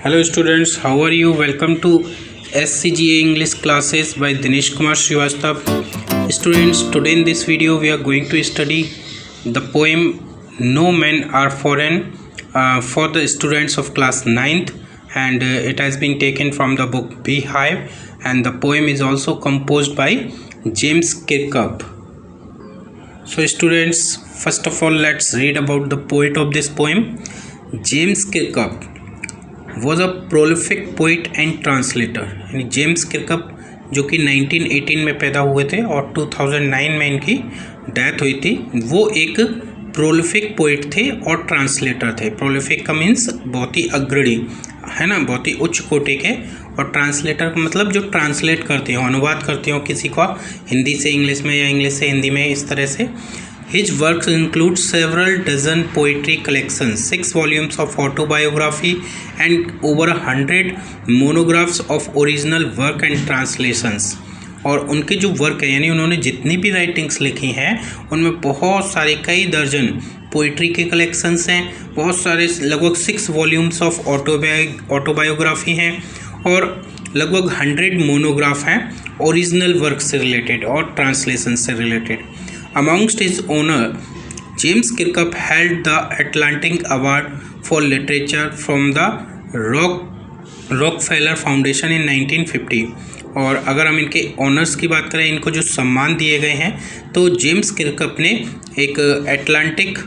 Hello students, how are you? Welcome to SCGA English classes by Dinesh Kumar Srivastav. Students, today in this video we are going to study the poem No Men Are Foreign for the students of class 9th, and it has been taken from the book Beehive, and the poem is also composed by James Kirkup. So students, first of all let's read about the poet of this poem. James Kirkup was a prolific poet and translator. यानी James किरकप जो कि 1918 में पैदा हुए थे और 2009 में इनकी डेथ हुई थी, वो एक प्रोलिफिक पोइट थे और ट्रांसलेटर थे। प्रोलिफिक का मीन्स बहुत ही अग्रणी है ना, बहुत ही उच्च कोटि के, और ट्रांसलेटर का मतलब जो ट्रांसलेट करते हो, अनुवाद करते हो किसी को हिंदी से इंग्लिश में या इंग्लिश से हिंदी में, इस तरह से। His works include several dozen poetry collections, 6 volumes of autobiography, and over 100 monographs of original work and translations. और उनके जो वर्क है, यानी उन्होंने जितनी भी राइटिंग्स लिखी हैं उनमें बहुत सारे, कई दर्जन पोइट्री के कलेक्शंस हैं, बहुत सारे, लगभग 6 वॉल्यूम्स ऑफ ऑटोबायोग्राफी हैं और लगभग 100 मोनोग्राफ हैं ओरिजिनल वर्क से रिलेटेड और ट्रांसलेशन से related. Amongst his honor, James Kirkup held the Atlantic Award for Literature from the Rockefeller Foundation in 1950। और अगर हम इनके ऑनर्स की बात करें, इनको जो सम्मान दिए गए हैं, तो जेम्स किरकप ने एक अटलांटिक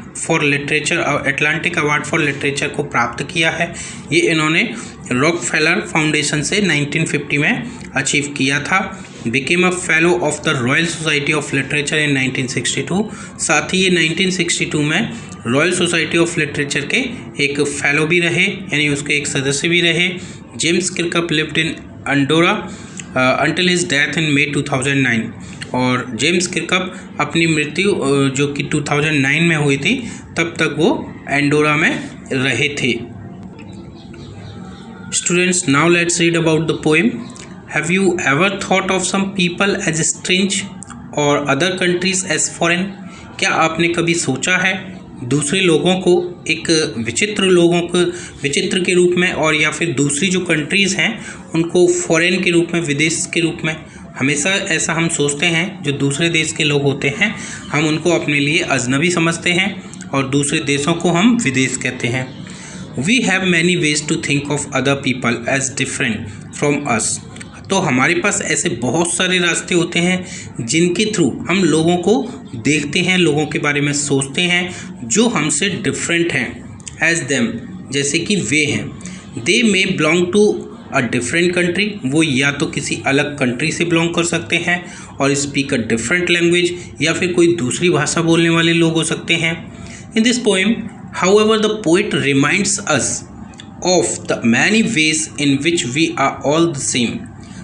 अवार्ड फॉर लिटरेचर को प्राप्त किया है। ये इन्होंने रॉकफेलर फाउंडेशन से 1950 में अचीव किया था। Became a fellow of the royal society of literature in 1962। साथ ही ये 1962 में रॉयल सोसाइटी ऑफ लिटरेचर के एक फेलो भी रहे, यानी उसके एक सदस्य भी रहे। James Kirkup lived in Andorra until his death in May 2009। और जेम्स किरकप अपनी मृत्यु जो कि 2009 में हुई थी, तब तक वो एंडोरा में रहे थे। Students, now let's read about the poem. Have you ever thought of some people as strange or other countries as foreign? क्या आपने कभी सोचा है दूसरे लोगों को एक विचित्र के रूप में, और या फिर दूसरी जो कंट्रीज़ हैं उनको फॉरेन के रूप में, विदेश के रूप में? हमेशा ऐसा हम सोचते हैं, जो दूसरे देश के लोग होते हैं हम उनको अपने लिए अजनबी समझते हैं और दूसरे देशों को हम विदेश कहते हैं। We have many ways to think of other people as different from us. तो हमारे पास ऐसे बहुत सारे रास्ते होते हैं जिनके थ्रू हम लोगों को देखते हैं, लोगों के बारे में सोचते हैं जो हमसे डिफरेंट हैं। एज देम, जैसे कि वे हैं। They may belong to a different country, वो या तो किसी अलग कंट्री से बिलोंग कर सकते हैं और स्पीक अ डिफरेंट लैंग्वेज, या फिर कोई दूसरी भाषा बोलने वाले लोग हो सकते हैं। In this poem however the poet reminds us of the many ways in which we are all the same.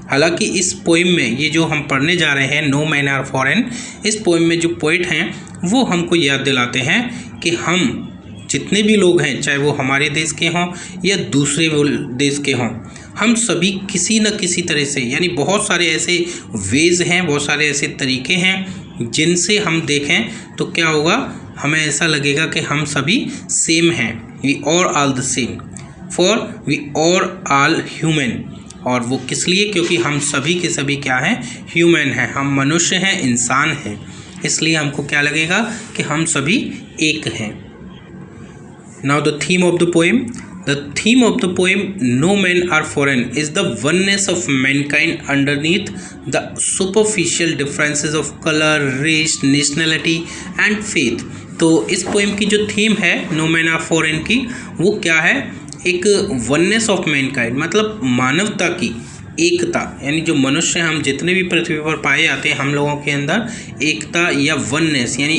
हालांकि इस पोएम में, ये जो हम पढ़ने जा रहे हैं, नो मैन आर फॉरेन, इस पोएम में जो पोएट हैं वो हमको याद दिलाते हैं कि हम जितने भी लोग हैं, चाहे वो हमारे देश के हों या दूसरे देश के हों, हम सभी किसी न किसी तरह से, यानी बहुत सारे ऐसे वेज हैं, बहुत सारे ऐसे तरीके हैं जिनसे हम देखें तो क्या होगा, हमें ऐसा लगेगा कि हम सभी सेम हैं। We all the same, for we all human. और वो किस लिए? क्योंकि हम सभी के सभी क्या हैं? ह्यूमन हैं, हम मनुष्य हैं, इंसान हैं, इसलिए हमको क्या लगेगा कि हम सभी एक हैं। Now the theme of the poem. The theme of the poem no man are foreign is the oneness of mankind underneath the superficial differences of colour, race, nationality and faith. तो इस पोएम की जो theme है no man are foreign की, वो क्या है? एक वननेस ऑफ मैनकाइंड, मतलब मानवता की एकता, यानी जो मनुष्य, हम जितने भी पृथ्वी पर पाए जाते हैं, हम लोगों के अंदर एकता या वननेस, यानी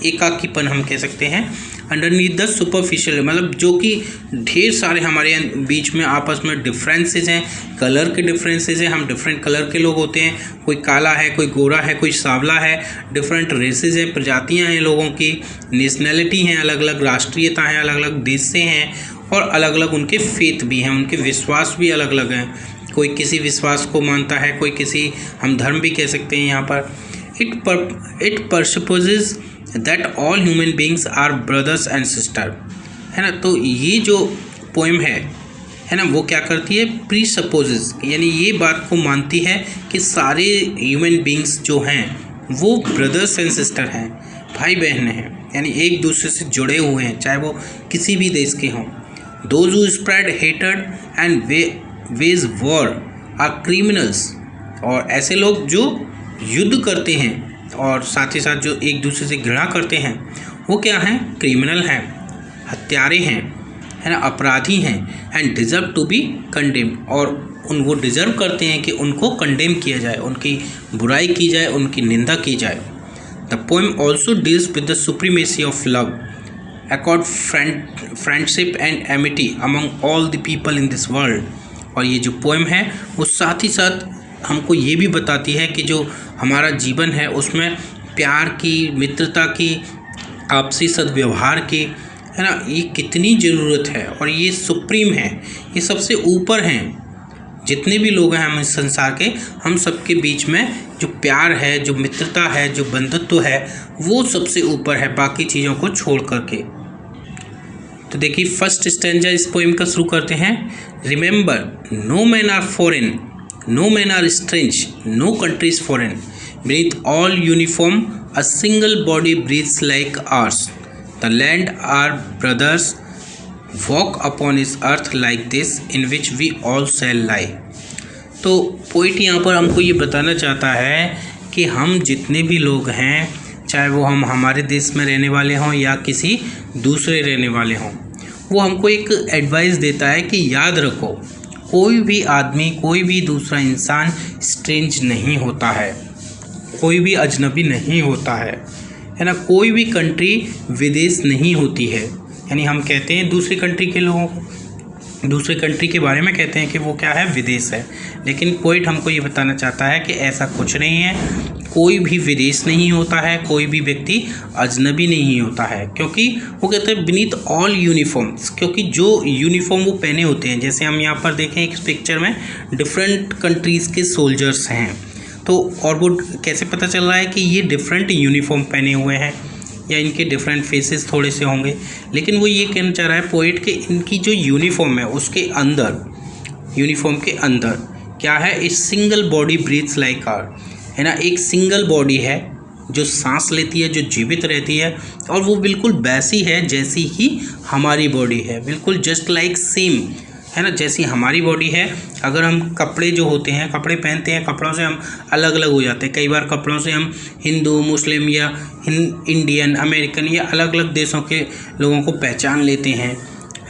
एकाकीपन हम कह सकते हैं। अंडरनीथ द सुपरफिशियल, मतलब जो कि ढेर सारे हमारे बीच में आपस में डिफरेंसेस हैं, कलर के डिफरेंसेस हैं, हम डिफरेंट कलर के लोग होते हैं, कोई काला है, कोई गोरा है, कोई सांवला है, डिफरेंट रेसेस हैं, प्रजातियां हैं लोगों की, नेशनैलिटी हैं, अलग अलग राष्ट्रीयता हैं, अलग अलग देश से हैं, और अलग अलग उनके फेथ भी हैं, उनके विश्वास भी अलग अलग हैं। कोई किसी विश्वास को मानता है, कोई किसी, हम धर्म भी कह सकते हैं यहाँ पर। It presupposes that all human beings are brothers and sister, है ना। तो ये जो पोएम है है ना, वो क्या करती है, प्री सपोजेस, यानी ये बात को मानती है कि सारे ह्यूमन बींग्स जो हैं वो ब्रदर्स एंड सिस्टर हैं, भाई बहन हैं, यानी एक दूसरे से जुड़े हुए हैं, चाहे वो किसी भी देश के हों। Those who spread hated and wage war are criminals, और ऐसे लोग जो युद्ध करते हैं और साथ ही साथ जो एक दूसरे से घृणा करते हैं वो क्या हैं, क्रिमिनल हैं, हत्यारे हैं, है ना, अपराधी हैं। And deserve to be condemned, और वो डिज़र्व करते हैं कि उनको कंडेम किया जाए, उनकी बुराई की जाए, उनकी निंदा की जाए। The poem also deals with the supremacy of love, accord friendship and Amity among all the people in this world. और ये जो पोएम है वो साथ ही साथ हमको ये भी बताती है कि जो हमारा जीवन है उसमें प्यार की, मित्रता की, आपसी सद्व्यवहार की, है ना, ये कितनी ज़रूरत है, और ये सुप्रीम है, ये सबसे ऊपर हैं। जितने भी लोग हैं हम इस संसार के, हम सबके बीच में जो प्यार है, जो मित्रता है, जो बंधुत्व है, वो सबसे ऊपर है बाकी चीज़ों को छोड़ करके। तो देखिए फर्स्ट स्टैंजा इस पोएम का शुरू करते हैं। Remember no man are foreign, no man are strange, no country is foreign, beneath all uniform a single body breathes like ours, the land our brothers, walk upon इस earth like this in which we all shall lie. तो poet यहाँ पर हमको ये बताना चाहता है कि हम जितने भी लोग हैं, चाहे वो हम हमारे देश में रहने वाले हों या किसी दूसरे रहने वाले हों, वो हमको एक एडवाइस देता है कि याद रखो कोई भी आदमी, कोई भी दूसरा इंसान स्ट्रेंज नहीं होता है, कोई भी अजनबी नहीं होता है ना, कोई भी कंट्री विदेश नहीं होती है। यानी हम कहते हैं दूसरी कंट्री के लोगों को, दूसरे कंट्री के बारे में कहते हैं कि वो क्या है, विदेश है, लेकिन पोइट हमको ये बताना चाहता है कि ऐसा कुछ नहीं है, कोई भी विदेश नहीं होता है, कोई भी व्यक्ति अजनबी नहीं होता है। क्योंकि वो कहते हैं बीनीथ ऑल यूनिफॉर्म्स, क्योंकि जो यूनिफॉर्म वो पहने होते हैं, जैसे हम यहाँ पर देखें इस पिक्चर में डिफरेंट कंट्रीज़ के सोल्जर्स हैं, तो और वो कैसे पता चल रहा है कि ये डिफरेंट यूनिफॉर्म पहने हुए हैं या इनके डिफरेंट फेसेस थोड़े से होंगे, लेकिन वो ये कहना चाह रहा है पोइट कि इनकी जो यूनिफॉर्म है उसके अंदर, यूनिफॉर्म के अंदर क्या है, इस single body breathes like our, है ना, एक सिंगल बॉडी है जो सांस लेती है, जो जीवित रहती है, और वो बिल्कुल वैसी है जैसी ही हमारी बॉडी है, बिल्कुल जस्ट लाइक सेम, है ना, जैसी हमारी बॉडी है। अगर हम कपड़े जो होते हैं, कपड़े पहनते हैं, कपड़ों से हम अलग अलग हो जाते हैं, कई बार कपड़ों से हम हिंदू, मुस्लिम या इंडियन, अमेरिकन या अलग अलग देशों के लोगों को पहचान लेते हैं,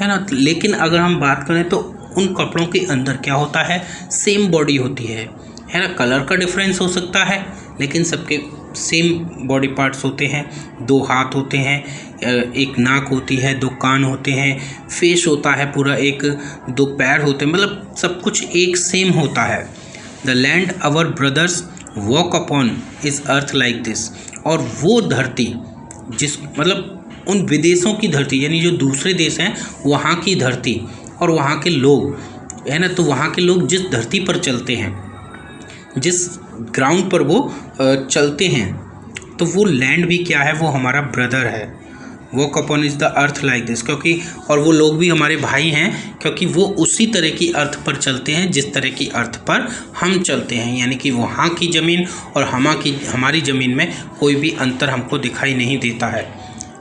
है ना, लेकिन अगर हम बात करें तो उन कपड़ों के अंदर क्या होता है, सेम बॉडी होती है ना, कलर का डिफरेंस हो सकता है लेकिन सबके सेम बॉडी पार्ट्स होते हैं, 2 हाथ होते हैं, एक नाक होती है, 2 कान होते हैं, फेस होता है पूरा, एक 2 पैर होते हैं, मतलब सब कुछ एक सेम होता है। The land our brothers walk upon इस अर्थ लाइक दिस, और वो धरती जिस, मतलब उन विदेशों की धरती, यानी जो दूसरे देश हैं वहाँ की धरती और वहाँ के लोग, है ना, तो वहाँ के लोग जिस धरती पर चलते हैं, जिस ग्राउंड पर वो चलते हैं, तो वो लैंड भी क्या है, वो हमारा ब्रदर है। Walk upon is the earth like this, क्योंकि और वो लोग भी हमारे भाई हैं, क्योंकि वो उसी तरह की अर्थ पर चलते हैं जिस तरह की अर्थ पर हम चलते हैं, यानी कि वहाँ की ज़मीन और हमारी ज़मीन में कोई भी अंतर हमको दिखाई नहीं देता है।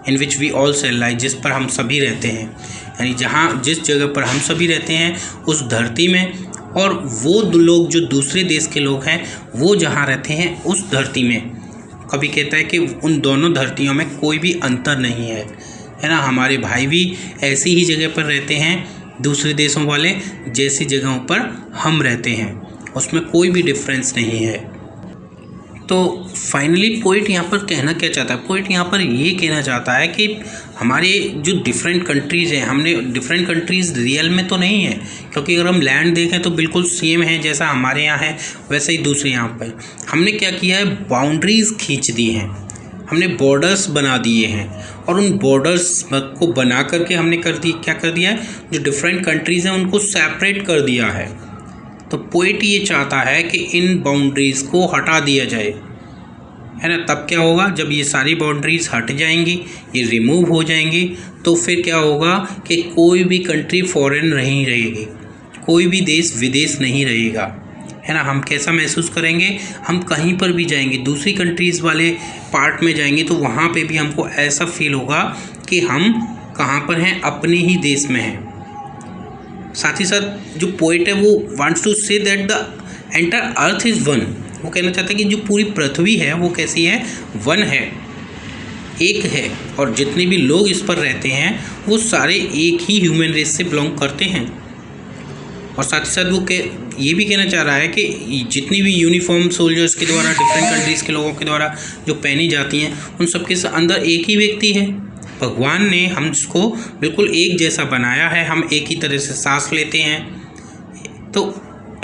इन विच वी ऑल शैल लाई, जिस पर हम सभी रहते हैं, यानी जहाँ जिस जगह पर हम सभी रहते हैं उस धरती में, और वो लोग जो दूसरे देश के लोग हैं वो जहाँ रहते हैं उस धरती में, कभी कहता है कि उन दोनों धरतियों में कोई भी अंतर नहीं है, है ना, हमारे भाई भी ऐसी ही जगह पर रहते हैं, दूसरे देशों वाले जैसी जगहों पर हम रहते हैं, उसमें कोई भी डिफरेंस नहीं है। तो फाइनली पोइट यहाँ पर कहना क्या चाहता है, पोइट यहाँ पर ये कहना चाहता है कि हमारे जो डिफरेंट कंट्रीज़ हैं, हमने डिफरेंट कंट्रीज़ रियल में तो नहीं है, क्योंकि अगर हम लैंड देखें तो बिल्कुल सेम है, जैसा हमारे यहाँ है वैसे ही दूसरे यहाँ पर हमने क्या किया है, बाउंड्रीज़ खींच दी हैं, हमने बॉर्डर्स बना दिए हैं, और उन बॉर्डर्स को बना करके हमने क्या कर दिया है, जो डिफरेंट कंट्रीज़ हैं उनको सेपरेट कर दिया है। तो पोइट ये चाहता है कि इन बाउंड्रीज़ को हटा दिया जाए, है ना, तब क्या होगा, जब ये सारी बाउंड्रीज़ हट जाएंगी, ये रिमूव हो जाएंगी, तो फिर क्या होगा कि कोई भी कंट्री फॉरेन नहीं रहेगी, कोई भी देश विदेश नहीं रहेगा, है ना। हम कैसा महसूस करेंगे, हम कहीं पर भी जाएंगे, दूसरी कंट्रीज़ वाले पार्ट में जाएंगे तो वहाँ पे भी हमको ऐसा फील होगा कि हम कहाँ पर हैं, अपने ही देश में हैं। साथ ही साथ जो पोइट है वो wants to say that the entire earth is one. वो कहना चाहता है कि जो पूरी पृथ्वी है वो कैसी है, वन है, एक है, और जितने भी लोग इस पर रहते हैं वो सारे एक ही ह्यूमन रेस से बिलोंग करते हैं। और साथ ही साथ वो ये भी कहना चाह रहा है कि जितनी भी यूनिफॉर्म सोल्जर्स के द्वारा डिफरेंट कंट्रीज़ के लोगों के द्वारा जो पहनी जाती हैं उन सबके अंदर एक ही व्यक्ति है। भगवान ने हमको बिल्कुल एक जैसा बनाया है, हम एक ही तरह से सांस लेते हैं, तो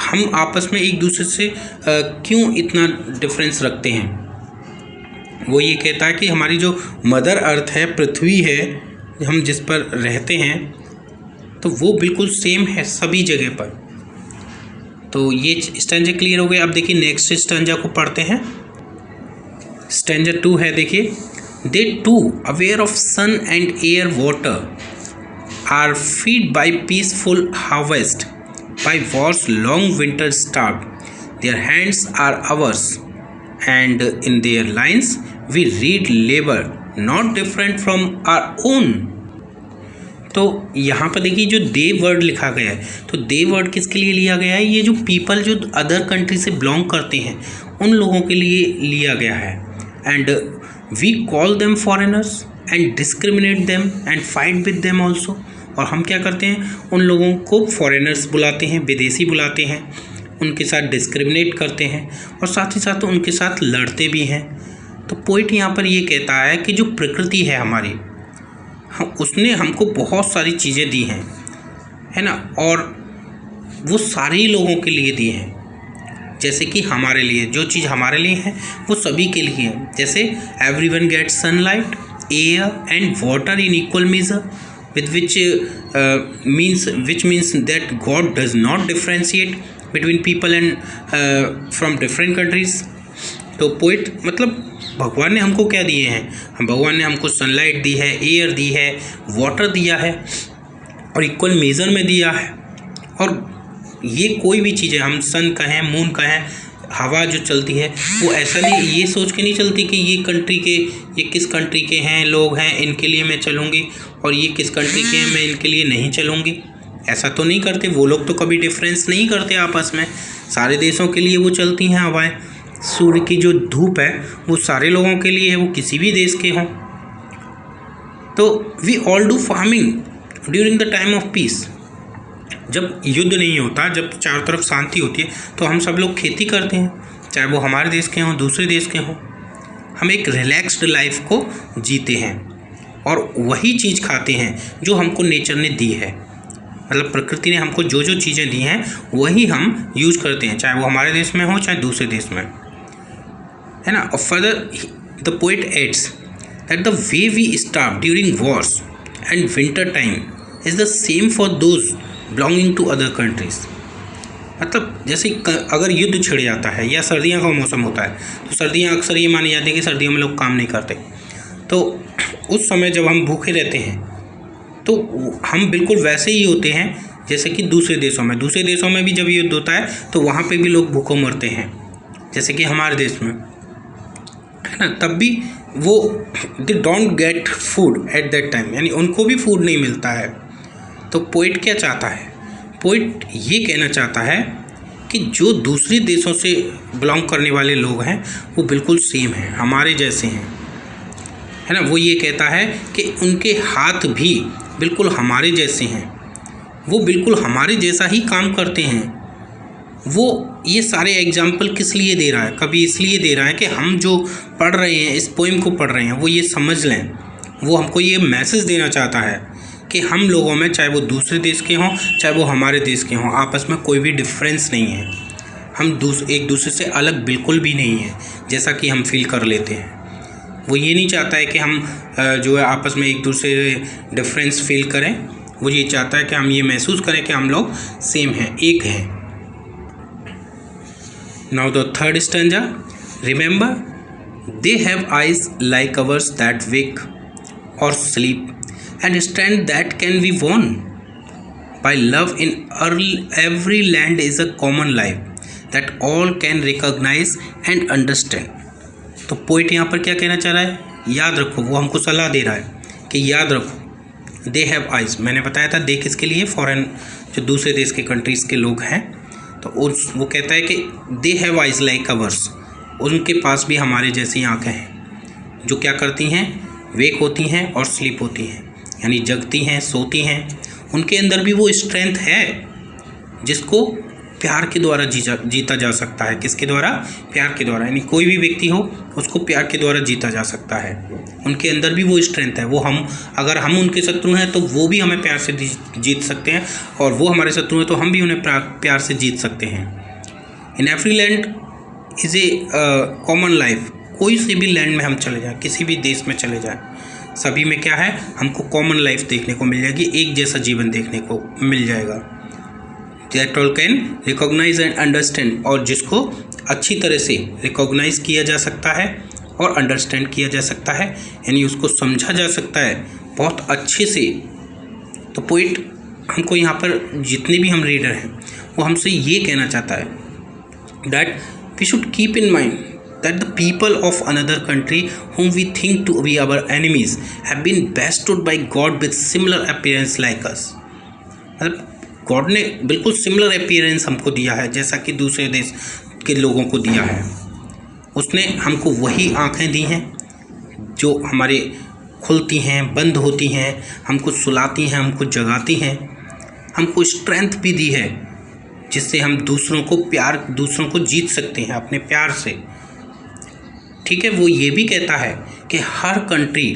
हम आपस में एक दूसरे से क्यों इतना डिफरेंस रखते हैं। वो ये कहता है कि हमारी जो मदर अर्थ है, पृथ्वी है, हम जिस पर रहते हैं, तो वो बिल्कुल सेम है सभी जगह पर। तो ये स्टैंजा क्लियर हो गया। अब देखिए नेक्स्ट स्टैंजा को पढ़ते हैं। स्टैंजा 2 है, देखिए, they too aware of sun and air water are fed by peaceful harvest by war's long winter starved their hands are ours and in their lines we read labour not different from our own. तो यहाँ पर देखिए जो दे word लिखा गया है, तो दे word किसके लिए लिया गया है, ये जो पीपल जो अदर कंट्री से बिलोंग करते हैं उन लोगों के लिए लिया गया है। And we call them foreigners and discriminate them and fight with them also. और हम क्या करते हैं, उन लोगों को फॉरेनर्स बुलाते हैं, विदेशी बुलाते हैं, उनके साथ डिस्क्रिमिनेट करते हैं और साथ ही साथ उनके साथ लड़ते भी हैं। तो पोइट यहाँ पर ये कहता है कि जो प्रकृति है हमारी, उसने हमको बहुत सारी चीज़ें दी हैं, है ना, और वो सारे ही लोगों के लिए दी हैं। जैसे कि हमारे लिए जो चीज़ हमारे लिए है वो सभी के लिए है। जैसे everyone gets sunlight, air and water in equal measure with which means that God does not differentiate between people and from different countries। तो पोइट मतलब भगवान ने हमको क्या दिए हैं, भगवान ने हमको सनलाइट दी है, एयर दी है, वाटर दिया है और इक्वल मेज़र में दिया है। और ये कोई भी चीज़ है, हम सन कहें, मून कहें, हवा जो चलती है वो ऐसा नहीं, ये सोच के नहीं चलती कि ये किस कंट्री के हैं लोग हैं, इनके लिए मैं चलूँगी, और ये किस कंट्री के हैं मैं इनके लिए नहीं चलूँगी। ऐसा तो नहीं करते वो लोग, तो कभी डिफरेंस नहीं करते आपस में, सारे देशों के लिए वो चलती हैं हवाएं। सूर्य की जो धूप है वो सारे लोगों के लिए है, वो किसी भी देश के हों। तो we all do farming during the time of peace. जब युद्ध नहीं होता, जब चारों तरफ शांति होती है, तो हम सब लोग खेती करते हैं, चाहे वो हमारे देश के हों, दूसरे देश के हों। हम एक रिलैक्स्ड लाइफ को जीते हैं और वही चीज़ खाते हैं जो हमको नेचर ने दी है। मतलब प्रकृति ने हमको जो जो चीज़ें दी हैं वही हम यूज़ करते हैं, चाहे वो हमारे देश में हो चाहे दूसरे देश में, है ना। और further the poet adds that the way we starve during wars and winter time is the same for those belonging to other countries. मतलब जैसे अगर युद्ध छिड़ जाता है या सर्दियों का मौसम होता है, तो सर्दियाँ अक्सर ये मानी जाती है कि सर्दियों में लोग काम नहीं करते, तो उस समय जब हम भूखे रहते हैं तो हम बिल्कुल वैसे ही होते हैं जैसे कि दूसरे देशों में भी जब युद्ध होता है तो वहाँ पे भी लोग भूखों मरते हैं, जैसे कि हमारे देश में, है ना। तब भी वो they don't get food at that time, यानी उनको भी फूड नहीं मिलता है। तो पोइट क्या चाहता है, पोइट ये कहना चाहता है कि जो दूसरे देशों से बिलोंग करने वाले लोग हैं वो बिल्कुल सेम हैं, हमारे जैसे हैं, है ना। वो ये कहता है कि उनके हाथ भी बिल्कुल हमारे जैसे हैं, वो बिल्कुल हमारे जैसा ही काम करते हैं। वो ये सारे एग्जाम्पल किस लिए दे रहा है, कभी इसलिए दे रहा है कि हम जो पढ़ रहे हैं, इस पोइम को पढ़ रहे हैं, वो ये समझ लें। वो हमको ये मैसेज देना चाहता है कि हम लोगों में, चाहे वो दूसरे देश के हों चाहे वो हमारे देश के हों, आपस में कोई भी डिफरेंस नहीं है। हम एक दूसरे से अलग बिल्कुल भी नहीं है, जैसा कि हम फील कर लेते हैं। वो ये नहीं चाहता है कि हम जो है आपस में एक दूसरे से डिफरेंस फील करें, वो ये चाहता है कि हम ये महसूस करें कि हम लोग सेम हैं, एक हैं। Now the third stanza, remember they have eyes like ours that wake or sleep and strength that can be won by love in every land is a common life that all can recognize and understand. तो poet यहाँ पर क्या कहना चाह रहा है, याद रखो, वो हमको सलाह दे रहा है कि याद रखो, दे हैव आइज, मैंने बताया था दे किसके लिए, फॉरेन जो दूसरे देश के कंट्रीज़ के लोग हैं, तो वो कहता है कि they have eyes like ours, उनके पास भी हमारे जैसी आँखें हैं जो क्या करती हैं, वेक होती हैं और स्लीप होती हैं, यानी जगती हैं, सोती हैं। उनके अंदर भी वो स्ट्रेंथ है जिसको प्यार के द्वारा जीता जा सकता है। किसके द्वारा, प्यार के द्वारा, यानी कोई भी व्यक्ति हो उसको प्यार के द्वारा जीता जा सकता है। उनके अंदर भी वो स्ट्रेंथ है, वो अगर हम उनके शत्रु हैं तो वो भी हमें प्यार से जीत सकते हैं, और वो हमारे शत्रु हैं तो हम भी उन्हें प्यार से जीत सकते हैं। इन every land is a common life, कोई से भी लैंड में हम चले जाएँ, किसी भी देश में चले जाएँ, सभी में क्या है, हमको कॉमन लाइफ देखने को मिल जाएगी, एक जैसा जीवन देखने को मिल जाएगा। That all can recognise and understand, और जिसको अच्छी तरह से रिकॉग्नाइज किया जा सकता है और अंडरस्टैंड किया जा सकता है, यानी उसको समझा जा सकता है बहुत अच्छे से। तो पोइट हमको यहाँ पर जितने भी हम रीडर हैं वो हमसे ये कहना चाहता है that we should keep in mind that the people of another country whom we think to be our enemies have been bestowed by God with similar appearance like us. मतलब गॉड ने बिल्कुल सिमिलर अपीयरेंस हमको दिया है जैसा कि दूसरे देश के लोगों को दिया है। उसने हमको वही आँखें दी हैं जो हमारे खुलती हैं, बंद होती हैं, हमको सुलाती हैं, हमको जगाती हैं, हमको स्ट्रेंथ भी दी है जिससे हम दूसरों को जीत सकते हैं अपने प्यार से। ठीक है, वो ये भी कहता है कि हर country,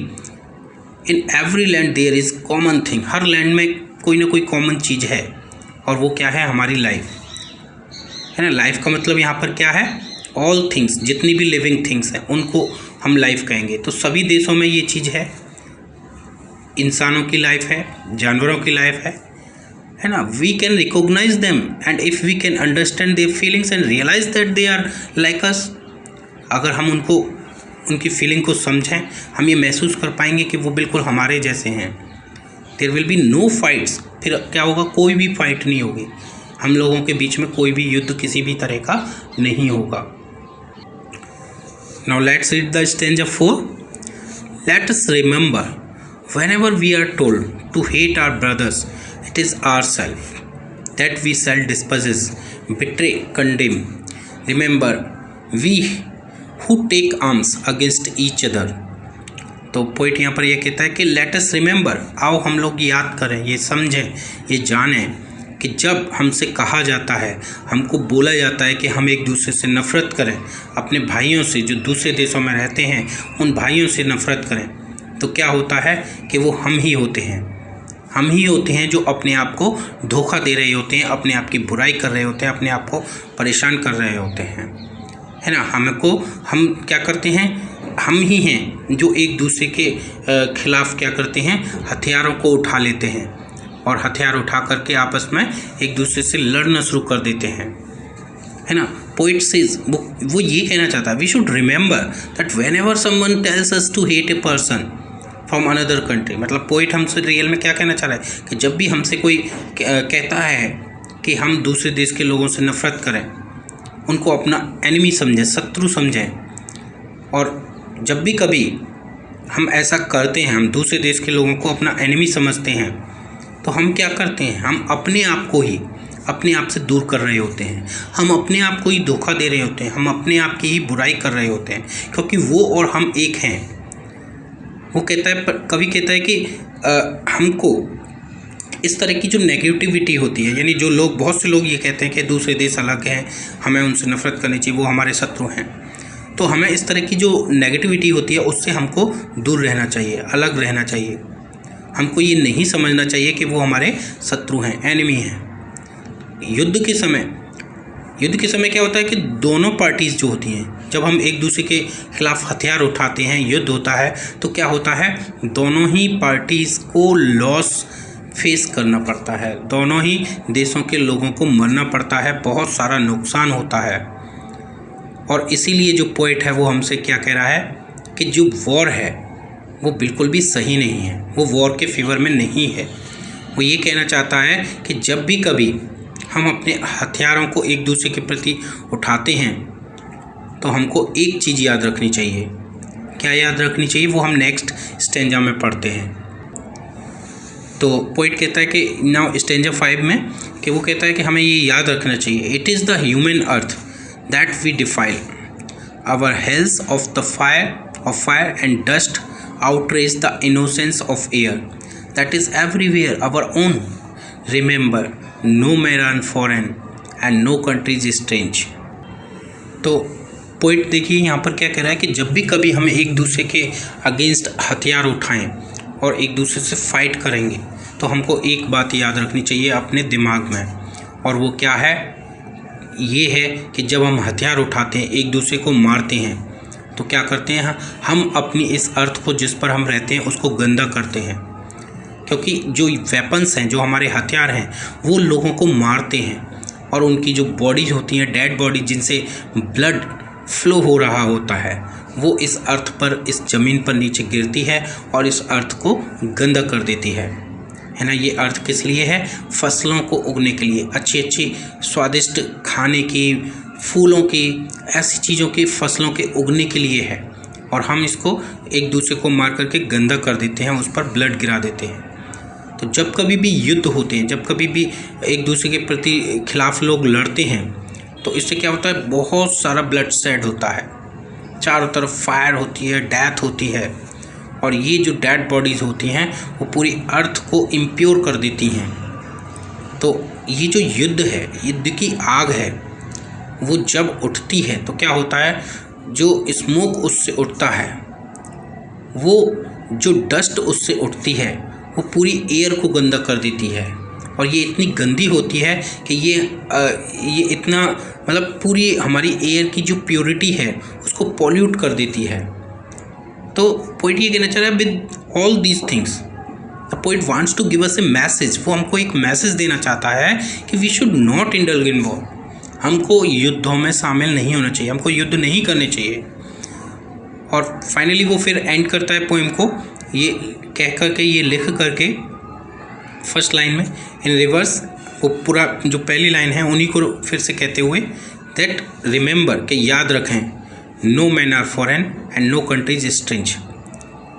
in every land there is common thing, हर लैंड में कोई ना कोई कॉमन चीज़ है, और वो क्या है, हमारी लाइफ है ना। लाइफ का मतलब यहाँ पर क्या है, ऑल थिंग्स, जितनी भी लिविंग थिंग्स हैं उनको हम लाइफ कहेंगे। तो सभी देशों में ये चीज़ है, इंसानों की लाइफ है, जानवरों की लाइफ है ना। We can recognise them and if we can understand their feelings and realise that they are like us, अगर हम उनकी फीलिंग को समझें, हम ये महसूस कर पाएंगे कि वो बिल्कुल हमारे जैसे हैं। There will be no fights, फिर क्या होगा, कोई भी फाइट नहीं होगी, हम लोगों के बीच में कोई भी युद्ध किसी भी तरह का नहीं होगा। Now let's read the stanza 4। Let us remember whenever we are told to hate our brothers, it is ourselves that we shall dispossess, betray, condemn, remember we who take arms against each other। तो poet यहाँ पर यह कहता है कि late us remember, आओ हम लोग याद करें, ये समझें, ये जानें कि जब हमसे कहा जाता है, हमको बोला जाता है कि हम एक दूसरे से नफ़रत करें, अपने भाइयों से जो दूसरे देशों में रहते हैं उन भाइयों से नफ़रत करें, तो क्या होता है कि वो हम ही होते हैं जो अपने आप को धोखा दे रहे होते हैं, अपने आप की बुराई कर रहे होते हैं, अपने आप को परेशान कर रहे होते हैं, है ना। हम क्या करते हैं, हम ही हैं जो एक दूसरे के खिलाफ़ क्या करते हैं, हथियारों को उठा लेते हैं, और हथियार उठा करके आपस में एक दूसरे से लड़ना शुरू कर देते हैं, है ना। पोइट सेज, वो ये कहना चाहता है, we should remember that whenever someone tells us to hate a person from another country, मतलब पोइट हमसे रियल में क्या कहना चाह रहा है कि जब भी हमसे कोई कहता है कि हम दूसरे देश के लोगों से नफ़रत करें, उनको अपना एनिमी समझें, शत्रु समझें, और जब भी कभी हम ऐसा करते हैं, हम दूसरे देश के लोगों को अपना एनिमी समझते हैं, तो हम क्या करते हैं, हम अपने आप को ही अपने आप से दूर कर रहे होते हैं, हम अपने आप को ही धोखा दे रहे होते हैं, हम अपने आप की ही बुराई कर रहे होते हैं, क्योंकि वो और हम एक हैं। वो कहता है, कभी कहता है कि हमको इस तरह की जो नेगेटिविटी होती है, यानी जो लोग, बहुत से लोग ये कहते हैं कि दूसरे देश अलग हैं, हमें उनसे नफ़रत करनी चाहिए, वो हमारे शत्रु हैं, तो हमें इस तरह की जो नेगेटिविटी होती है उससे हमको दूर रहना चाहिए, अलग रहना चाहिए। हमको ये नहीं समझना चाहिए कि वो हमारे शत्रु हैं, एनिमी हैं। युद्ध के समय क्या होता है कि दोनों पार्टीज़ जो होती हैं, जब हम एक दूसरे के खिलाफ़ हथियार उठाते हैं, युद्ध होता है, तो क्या होता है, दोनों ही पार्टीज़ को लॉस फेस करना पड़ता है, दोनों ही देशों के लोगों को मरना पड़ता है, बहुत सारा नुकसान होता है। और इसीलिए जो पोइट है वो हमसे क्या कह रहा है कि जो वॉर है वो बिल्कुल भी सही नहीं है, वो वॉर के फेवर में नहीं है। वो ये कहना चाहता है कि जब भी कभी हम अपने हथियारों को एक दूसरे के प्रति उठाते हैं तो हमको एक चीज़ याद रखनी चाहिए। क्या याद रखनी चाहिए? वो हम नेक्स्ट स्टेंजा में पढ़ते हैं। तो पोइट कहता है कि नाउ स्टेंजा 5 में कि वो कहता है कि हमें ये याद रखना चाहिए, it is the human earth that we defile, our hells of the fire and dust outrage the innocence of air that is everywhere our own. Remember, no man foreign and no country is strange. तो poet देखिए यहाँ पर क्या कह रहा है कि जब भी कभी हम एक दूसरे के अगेंस्ट हथियार उठाएं और एक दूसरे से फाइट करेंगे तो हमको एक बात याद रखनी चाहिए अपने दिमाग में, और वो क्या है? ये है कि जब हम हथियार उठाते हैं, एक दूसरे को मारते हैं, तो क्या करते हैं? हम अपनी इस अर्थ को जिस पर हम रहते हैं उसको गंदा करते हैं, क्योंकि जो वेपन्स हैं, जो हमारे हथियार हैं, वो लोगों को मारते हैं और उनकी जो बॉडीज होती हैं, डेड बॉडी जिनसे ब्लड फ्लो हो रहा होता है, वो इस अर्थ पर, इस ज़मीन पर नीचे गिरती है और इस अर्थ को गंदा कर देती है ना। ये अर्थ किस लिए है? फसलों को उगने के लिए, अच्छी अच्छी स्वादिष्ट खाने की, फूलों की, ऐसी चीज़ों की, फसलों के उगने के लिए है, और हम इसको एक दूसरे को मार करके गंदा कर देते हैं, उस पर ब्लड गिरा देते हैं। तो जब कभी भी युद्ध होते हैं, जब कभी भी एक दूसरे के प्रति खिलाफ लोग लड़ते हैं, तो इससे क्या होता है? बहुत सारा ब्लड शेड होता है, चारों तरफ फायर होती है, डेथ होती है, और ये जो डेड बॉडीज़ होती हैं वो पूरी अर्थ को इम्प्योर कर देती हैं। तो ये जो युद्ध है, युद्ध की आग है, वो जब उठती है तो क्या होता है? जो स्मोक उससे उठता है, वो जो डस्ट उससे उठती है, वो पूरी एयर को गंदा कर देती है, और ये इतनी गंदी होती है कि ये इतना, मतलब पूरी हमारी एयर की जो प्योरिटी है उसको पॉल्यूट कर देती है। तो पोइट ये कहना चाह रहा है, with all these things the poet wants to give us a message. वो हमको एक मैसेज देना चाहता है कि we should not indulge in war. हमको युद्धों में शामिल नहीं होना चाहिए, हमको युद्ध नहीं करने चाहिए। और फाइनली वो फिर एंड करता है पोएम को ये कह करके, ये लिख करके फर्स्ट लाइन में इन रिवर्स, वो पूरा जो पहली लाइन है उन्हीं को फिर से कहते हुए, दैट रिमेंबर, कि याद रखें, no man are foreign and no country is strange,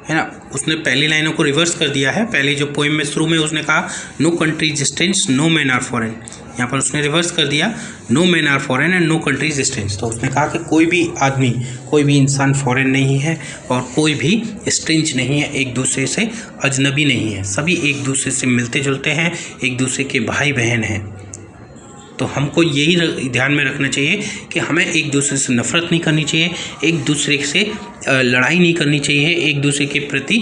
है ना। उसने पहली लाइनों को रिवर्स कर दिया है। पहले जो पोएम में शुरू में उसने कहा no country is strange, no man are foreign, यहाँ पर उसने रिवर्स कर दिया, no man are foreign and no country is strange. तो उसने कहा कि कोई भी आदमी, कोई भी इंसान फॉरेन नहीं है और कोई भी स्ट्रेंज नहीं है, एक दूसरे से अजनबी नहीं है, सभी एक दूसरे से मिलते जुलते हैं, एक दूसरे के भाई बहन हैं। तो हमको यही ध्यान में रखना चाहिए कि हमें एक दूसरे से नफ़रत नहीं करनी चाहिए, एक दूसरे से लड़ाई नहीं करनी चाहिए, एक दूसरे के प्रति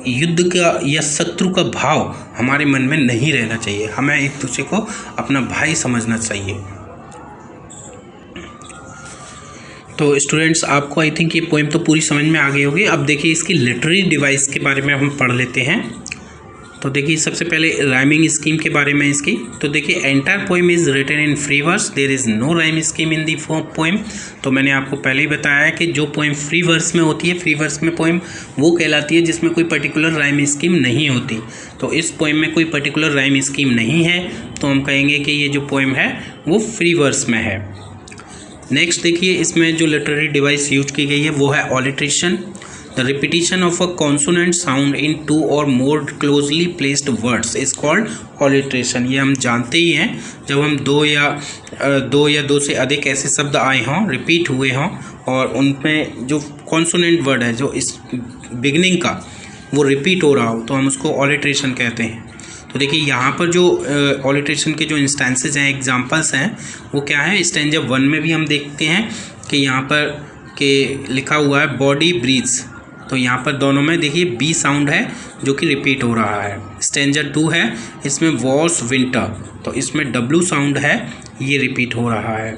युद्ध का या शत्रु का भाव हमारे मन में नहीं रहना चाहिए। हमें एक दूसरे को अपना भाई समझना चाहिए। तो स्टूडेंट्स, आपको आई थिंक ये पोएम तो पूरी समझ में आ गई होगी। अब देखिए इसकी लिटरेरी डिवाइस के बारे में हम पढ़ लेते हैं। तो देखिए सबसे पहले राइमिंग स्कीम के बारे में इसकी। तो देखिए entire poem is written in free verse, there is no rhyme scheme in the poem. तो मैंने आपको पहले ही बताया है कि जो पोएम फ्री वर्स में होती है, फ्री वर्स में पोएम वो कहलाती है जिसमें कोई पर्टिकुलर राइम स्कीम नहीं होती। तो इस पोएम में कोई पर्टिकुलर राइम स्कीम नहीं है, तो हम कहेंगे कि ये जो पोएम है वो फ्री वर्स में है। नेक्स्ट देखिए इसमें जो लिटरेरी डिवाइस यूज की गई है वो है ऑलिट्रेशन। The repetition of a consonant sound in two or more closely placed words is called alliteration। ये हम जानते ही हैं, जब हम दो से अधिक ऐसे शब्द आए हों, रिपीट हुए हों, और उनमें जो कॉन्सोनेंट वर्ड है जो इस बिगनिंग का वो रिपीट हो रहा हो, तो हम उसको ऑलिट्रेशन कहते हैं। तो देखिए यहाँ पर जो ऑलिट्रेशन के जो इंस्टेंसेज हैं, एग्जाम्पल्स हैं, वो क्या है? स्टैंजा 1 में भी हम देखते हैं कि यहाँ पर के लिखा हुआ है बॉडी ब्रीथ्स। तो यहाँ पर दोनों में देखिए बी साउंड है जो कि रिपीट हो रहा है। स्टैंजा 2 है, इसमें वॉस विंटर, तो इसमें डब्ल्यू साउंड है, ये रिपीट हो रहा है।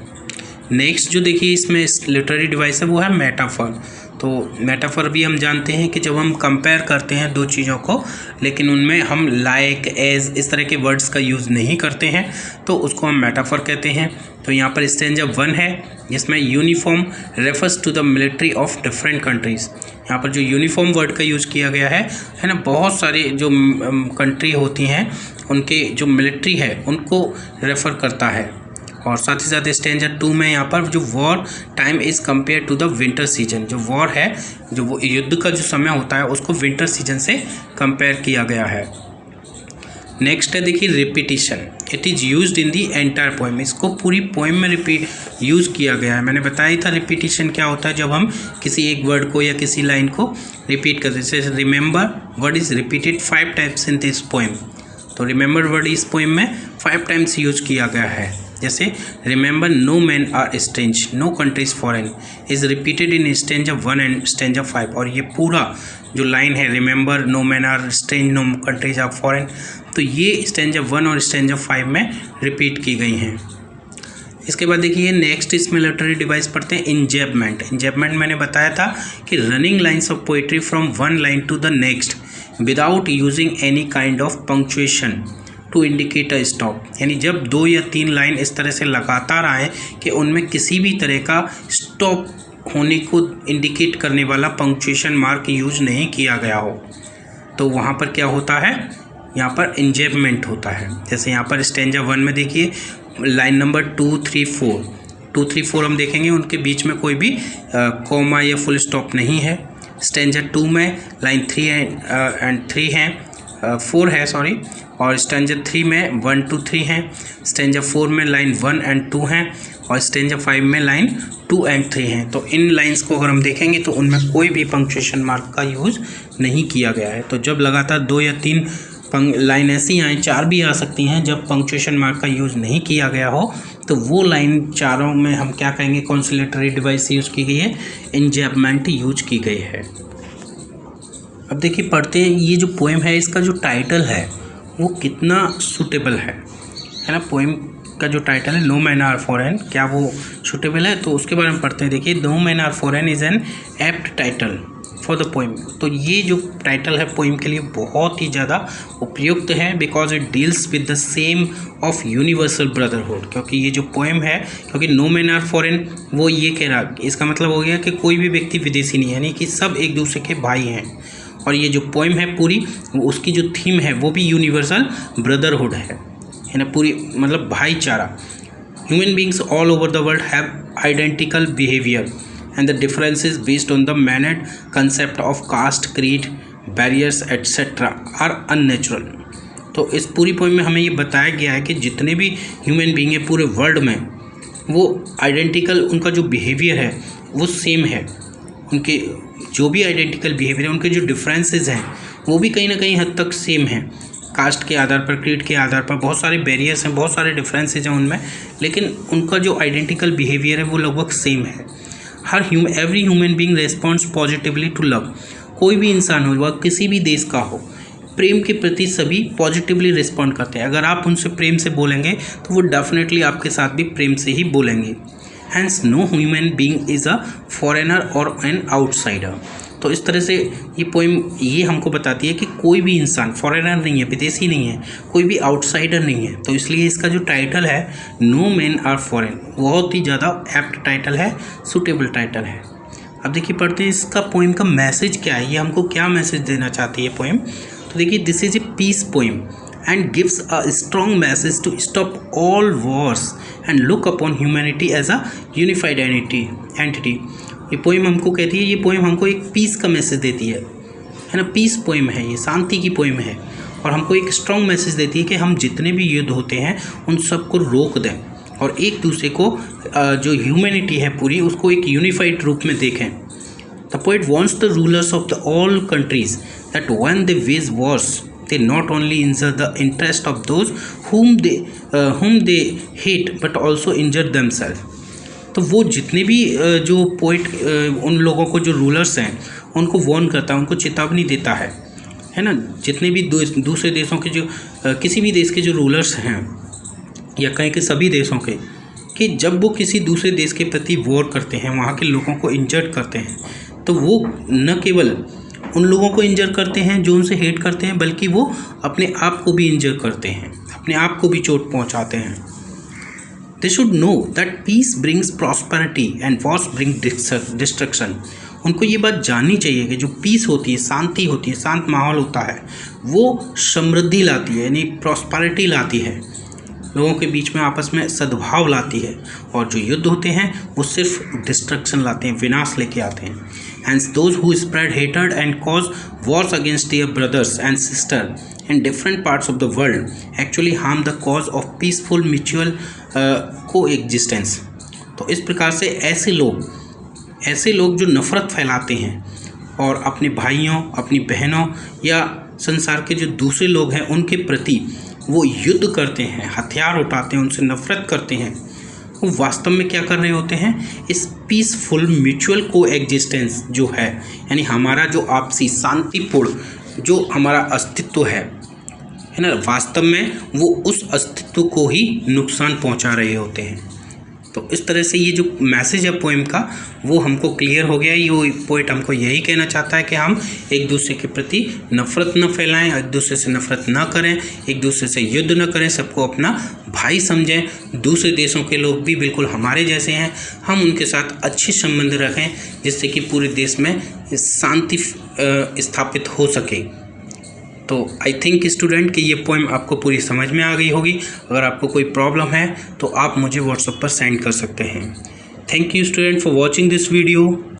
नेक्स्ट जो देखिए इसमें लिटरेरी डिवाइस है वो है मेटाफर। तो मेटाफर भी हम जानते हैं कि जब हम कंपेयर करते हैं दो चीज़ों को, लेकिन उनमें हम लाइक, एज, इस तरह के वर्ड्स का यूज़ नहीं करते हैं, तो उसको हम मेटाफर कहते हैं। तो यहाँ पर स्टैंजा 1 है जिसमें uniform refers to the military of different countries. यहाँ पर जो यूनिफॉर्म वर्ड का यूज़ किया गया है ना, बहुत सारे जो कंट्री होती हैं उनके जो मिलिट्री है उनको रेफ़र करता है। और साथ ही साथ स्टैंजा 2 में यहाँ पर जो war time is compare to the winter season, जो वॉर है, जो वो युद्ध का जो समय होता है उसको विंटर सीजन से कंपेयर किया गया है। नेक्स्ट है देखिए repetition, it is used in the entire poem, इसको पूरी पोएम में यूज़ किया गया है। मैंने बताया ही था रिपीटिशन क्या होता है, जब हम किसी एक वर्ड को या किसी लाइन को रिपीट करते हैं। जैसे remember word is repeated 5 times in this poem, तो रिमेंबर वर्ड इस पोएम में 5 टाइम्स यूज किया गया है। जैसे remember no man are strange, no country is foreign is repeated in stanza 1 and stanza 5, और ये पूरा जो लाइन है remember no man are strange no countries are foreign, तो ये स्टैंजा 1 और स्टैंजा 5 में रिपीट की गई हैं। इसके बाद देखिए नेक्स्ट इसमें लिटरेरी डिवाइस पढ़ते हैं इंजैपमेंट। इंजैपमेंट मैंने बताया था कि running lines of poetry from one line to the next without using any kind of punctuation to indicate a stop, यानी जब 2 या 3 लाइन इस तरह से लगातार आए कि उनमें किसी भी तरह का स्टॉप होने को इंडिकेट करने वाला पंक्चुएशन मार्क यूज नहीं किया गया हो, तो वहाँ पर क्या होता है, यहाँ पर इंजैपमेंट होता है। जैसे यहाँ पर स्टैंजा 1 में देखिए लाइन नंबर 2, 3, 4 हम देखेंगे, उनके बीच में कोई भी कॉमा या फुल स्टॉप नहीं है। स्टैंजा 2 में लाइन 3 एंड 3 हैं, 4 है सॉरी, और स्टैंजा 3 में 1, 2, 3 हैं। स्टैंजा 4 में लाइन 1 एंड 2 हैं, और स्टैंजा 5 में लाइन 2 एंड 3 हैं। तो इन लाइंस को अगर हम देखेंगे तो उनमें कोई भी पंक्चुएशन मार्क का यूज़ नहीं किया गया है। तो जब लगातार 2 या 3 लाइन ऐसी आएँ, 4 भी आ सकती हैं, जब पंक्चुएशन मार्क का यूज़ नहीं किया गया हो, तो वो लाइन चारों में हम क्या कहेंगे, कौन सी लिटरेरी डिवाइस यूज़ की गई है, इंजैपमेंट यूज की गई है। अब देखिए पढ़ते हैं, ये जो पोएम है इसका जो टाइटल है वो कितना सूटेबल है ना। पोएम का जो टाइटल है नो मैन आर फॉरेन, क्या वो सूटेबल है, तो उसके बारे में पढ़ते हैं। देखिए no man are foreign is an apt title for the poem, तो ये जो टाइटल है पोएम के लिए बहुत ही ज़्यादा उपयुक्त है, because it deals with the same of universal brotherhood, क्योंकि ये जो पोएम है, क्योंकि नो मैन आर फॉरेन वो ये कह रहा, इसका मतलब हो गया कि कोई भी व्यक्ति विदेशी नहीं है, यानी कि सब एक दूसरे के भाई हैं। और ये जो पोएम है पूरी, उसकी जो थीम है वो भी यूनिवर्सल ब्रदरहुड है ना, पूरी मतलब भाईचारा। Human beings all over the world have identical behaviour and the differences based on the man-made concept of caste, creed, barriers etc. are unnatural। तो इस पूरी पोएम में हमें ये बताया गया है कि जितने भी ह्यूमन बींग है पूरे वर्ल्ड में, वो आइडेंटिकल, उनका जो बिहेवियर है वो सेम है, उनके जो भी आइडेंटिकल बिहेवियर है, उनके जो डिफरेंसेस हैं वो भी कहीं ना कहीं हद तक सेम है। कास्ट के आधार पर, क्रीड के आधार पर बहुत सारे बैरियर्स हैं, बहुत सारे डिफरेंसेज हैं उनमें, लेकिन उनका जो आइडेंटिकल बिहेवियर है वो लगभग सेम है। Every human being responds positively to love, कोई भी इंसान हो, वह किसी भी देश का हो, प्रेम के प्रति सभी पॉजिटिवली रिस्पॉन्ड करते हैं। अगर आप उनसे प्रेम से बोलेंगे तो वो डेफिनेटली आपके साथ भी प्रेम से ही बोलेंगे। Hence no human being is a foreigner और एन आउटसाइडर। तो इस तरह से ये पोएम ये हमको बताती है कि कोई भी इंसान फॉरेनर नहीं है, विदेशी नहीं है, कोई भी आउटसाइडर नहीं है। तो इसलिए इसका जो टाइटल है नो मैन आर फॉरेन, बहुत ही ज़्यादा एप्ट टाइटल है, सूटेबल टाइटल है। अब देखिए पढ़ते हैं इसका पोएम का मैसेज क्या है, ये हमको क्या मैसेज देना चाहती है पोएम। तो देखिए this is a peace poem and gives a strong message to stop all wars and look upon humanity as a unified entity। ये पोएम हमको कहती है, ये पोएम हमको एक पीस का मैसेज देती है ना, पीस पोएम है, ये शांति की पोएम है, और हमको एक स्ट्रॉन्ग मैसेज देती है कि हम जितने भी युद्ध होते हैं उन सबको रोक दें और एक दूसरे को जो ह्यूमैनिटी है पूरी, उसको एक यूनिफाइड रूप में देखें। The poet wants the rulers of the all countries that when they wage wars they not only injure the interest of those whom they hate but also injure themselves। तो वो जितने भी जो पोइट उन लोगों को जो रूलर्स हैं उनको वार्न करता है, उनको चेतावनी देता है ना, जितने भी दूसरे देशों के जो किसी भी देश के जो रूलर्स हैं या कहें कि सभी देशों के, कि जब वो किसी दूसरे देश के प्रति वॉर करते हैं, वहाँ के लोगों को इंजर्ड करते हैं, तो वो न केवल उन लोगों को इंजर करते हैं जो उनसे हेट करते हैं, बल्कि वो अपने आप को भी इंजर करते हैं, अपने आप को भी चोट पहुंचाते हैं। They should know that peace brings prosperity and wars bring destruction. उनको ये बात जाननी चाहिए कि जो पीस होती है, शांति होती है, शांत माहौल होता है, वो समृद्धि लाती है, यानी प्रॉस्पेरिटी लाती है, लोगों के बीच में आपस में सद्भाव लाती है। और जो युद्ध होते हैं वो सिर्फ डिस्ट्रक्शन लाते हैं, विनाश लेके आते हैं। Hence those who spread hatred and cause wars against their brothers and sisters in different parts of the world actually harm the cause of peaceful mutual coexistence। तो इस प्रकार से ऐसे लोग जो नफ़रत फैलाते हैं और अपने भाइयों, अपनी बहनों या संसार के जो दूसरे लोग हैं उनके प्रति वो युद्ध करते हैं, हथियार उठाते हैं, उनसे नफ़रत करते हैं, वो वास्तव में क्या कर रहे होते हैं? इस पीसफुल म्यूचुअल को एग्जिस्टेंस जो है, यानी हमारा जो आपसी शांतिपूर्ण जो हमारा अस्तित्व है ना, वास्तव में वो उस अस्तित्व को ही नुकसान पहुंचा रहे होते हैं। तो इस तरह से ये जो मैसेज है पोएम का वो हमको क्लियर हो गया। ये पोएट हमको यही कहना चाहता है कि हम एक दूसरे के प्रति नफ़रत न फैलाएं, एक दूसरे से नफ़रत न करें, एक दूसरे से युद्ध न करें, सबको अपना भाई समझें। दूसरे देशों के लोग भी बिल्कुल हमारे जैसे हैं, हम उनके साथ अच्छे संबंध रखें जिससे कि पूरे देश में शांति स्थापित हो सके। तो आई थिंक स्टूडेंट कि ये पोएम आपको पूरी समझ में आ गई होगी। अगर आपको कोई प्रॉब्लम है तो आप मुझे व्हाट्सएप पर सेंड कर सकते हैं। Thank you student for watching this video.